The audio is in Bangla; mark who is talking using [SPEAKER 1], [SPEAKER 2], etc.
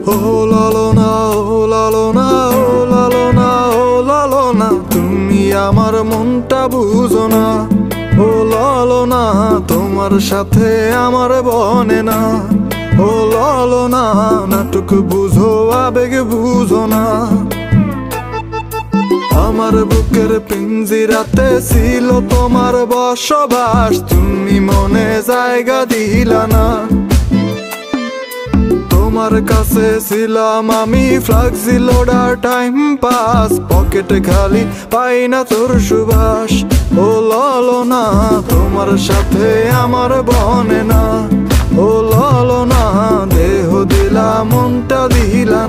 [SPEAKER 1] ও লালনা, ও লালনা, ও লালনা, ও লালনা, তুমি আমার মনটা বুঝো না। ও লালনা, তোমার সাথে আমার বনে না। ও লালনা, নাটক বুঝো আবেগ বুঝো না। আমার বুকের পিঞ্জিরাতে ছিল তোমার বসবাস, তুমি মনে জায়গা দিলা না। তোমার কাছে ছিলাম আমি ফ্লাক্সি লোডার টাইম পাস, পকেটে খালি পাই না তোর সুবাস। ও লালনা, তোমার সাথে আমার বনে না। ও লালনা, দেহ দিলা মনটা দিলা